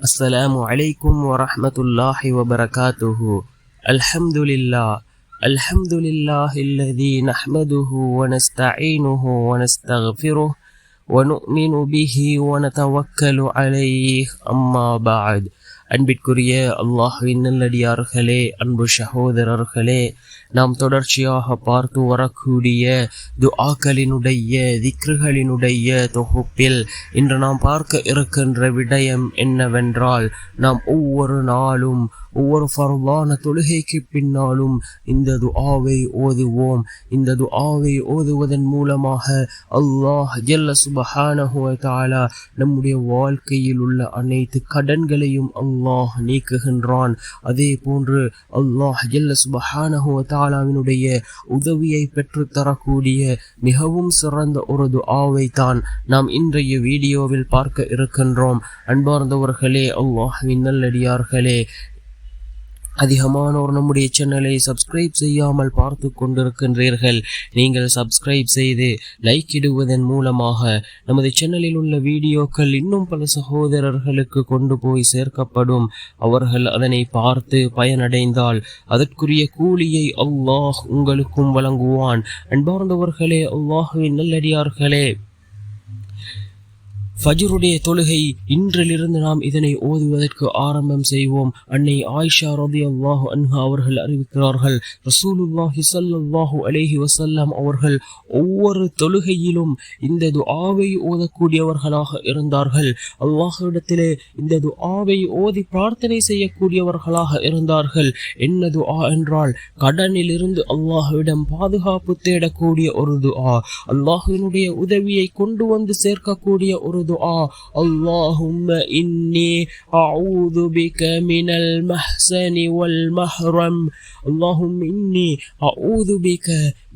السلام عليكم ورحمة الله وبركاته. الحمد لله الذي نحمده ونستعينه ونستغفره ونؤمن به ونتوكل عليه. أما بعد. அன்பிற்குரிய அல்லாஹ்வின் நல்லடியார்களே, அன்பு சகோதரர்களே, நாம் தொடர்ச்சியாக பார்த்து வரக்கூடிய துஆக்களினுடைய திக்ருகளினுடைய தொகுப்பில் இன்று நாம் பார்க்க இருக்கின்ற விடயம் என்னவென்றால், நாம் ஒவ்வொரு நாளும் ஒவ்வொரு ஃபர்லான தொழுகைக்கு பின்னாலும் இந்த துஆவை ஓதுவோம். இந்த துஆவை ஓதுவதன் மூலமாக அல்லாஹ் ஜல்ல சுப்ஹானஹு வ தஆலா நம்முடைய வாழ்க்கையில் உள்ள அனைத்து கடன்களையும் அல்லாஹ் நீக்குகின்றான். அதே போன்று அல்லாஹ் ஜல்ல சுப்ஹானஹு வ தஆலாவினுடைய உதவியை பெற்று தரக்கூடிய மிகவும் சிறந்த ஒரு துஆவை தான் நாம் இன்றைய வீடியோவில் பார்க்க இருக்கின்றோம். அன்பார்ந்தவர்களே, அல்லாஹ்வின் நல்லடியார்களே, அதிகமானோர் நம்முடைய சேனலை சப்ஸ்கிரைப் செய்யாமல் பார்த்து கொண்டிருக்கின்றீர்கள். நீங்கள் சப்ஸ்கிரைப் செய்து லைக் இடுவதன் மூலமாக நமது சேனலில் உள்ள வீடியோக்கள் இன்னும் பல சகோதரர்களுக்கு கொண்டு போய் சேர்க்கப்படும். அவர்கள் அதனை பார்த்து பயனடைந்தால் அதற்குரிய கூலியை அல்லாஹ் உங்களுக்கும் வழங்குவான். அன்பார்ந்தவர்களே, அல்லாஹ்வின் நல்லடியார்களே, ஃபஜ்ருடைய தொழுகை இன்றிலிருந்து நாம் இதனை ஓதுவதற்கு ஆரம்பம் செய்வோம். அன்னை ஆயிஷா ரலியல்லாஹு அன்ஹா அவர்கள் அறிவிக்கிறார்கள், ரசூலுல்லாஹி ஸல்லல்லாஹு அலைஹி வஸல்லம் அவர்கள் ஒவ்வொரு தொழுகையிலும் இந்த துஆவை ஓதக்கூடியவர்களாக இருந்தார்கள். அல்லாஹ்விடத்திலே இந்த துஆவை ஓதி பிரார்த்தனை செய்யக்கூடியவர்களாக இருந்தார்கள். என்ன துஆ என்றால், கடனிலிருந்து அல்லாஹ்விடம் பாதுகாப்பு தேடக்கூடிய ஒரு துஆ, அல்லாஹ்வினுடைய உதவியை கொண்டு வந்து சேர்க்கக்கூடிய ஒரு دعاء. اللهم إني أعوذ بك من المحسن والمحرم. اللهم إني أعوذ بك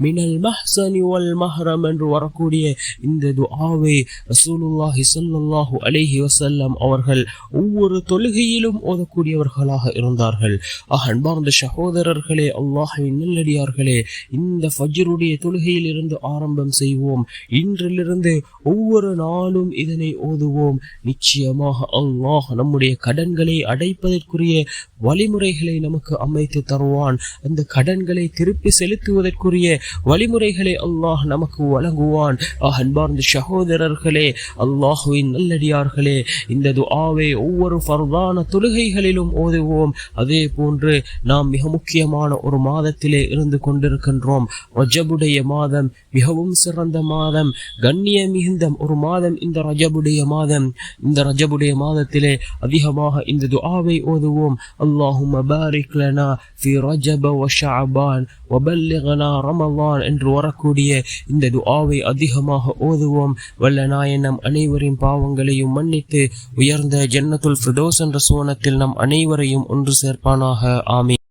من المحسن والمحرم என்று வரக்கூடிய இந்த துஆவை ரசூலுல்லாஹி ஸல்லல்லாஹு அலைஹி வஸல்லம் அவர்கள் ஒவ்வொரு தொழுகையிலும் ஓதக்கூடியவர்களாக இருந்தார்கள். அன்பார்ந்த சகோதரர்களே, அல்லாஹ்வின் நல்லடியார்களே, இந்த ஃபஜ்ருடைய தொழுகையில் இருந்து ஆரம்பம் செய்வோம். இன்றிலிருந்து ஒவ்வொரு நாளும் இதனை ஓதுவோம். நிச்சயமாக அல்லாஹ் நம்முடைய கடன்களை அடைப்பதற்குரிய வழிமுறைகளை நமக்கு அமைத்து தருவான். அந்த கடன்களை திருப்பி செலுத்துவதற்குரிய வழிமுறைகளை அல்லாஹ் நமக்கு வழங்குவான். அன்பார்ந்த சகோதரர்களே, அல்லாஹ்வின் நல்லடியார்களே, இந்த துஆவை ஒவ்வொரு ஃபர்தான தொழுகைகளிலும் ஓதுவோம். அதே போன்று நாம் மிக முக்கியமான ஒரு மாதத்திலே இருந்து கொண்டிருக்கின்றோம். ரஜபுடைய மாதம் மிகவும் சிறந்த மாதம், கண்ணிய மிகுந்த ஒரு மாதம் இந்த ரஜபுடைய மாதம். இந்த ரஜபுடைய மாதத்திலே அதிகமாக இந்த துஆவை ஓதுவோம். அல்லாஹும்ம பாரிக் லனா ஃபி ரஜப வ ஷஅபான் வ பல்லிக்னா ரமலான் என்று வரக்கூடிய இந்த துஆவை அதிகமாக ஓதுவோம். வல்ல நாயன் நம் அனைவரின் பாவங்களையும் மன்னித்து உயர்ந்த ஜன்னத்துல் ஃபிர்தௌஸ் என்ற சுவனத்தில் நம் அனைவரையும் ஒன்று சேர்ப்பானாக. ஆமீன்.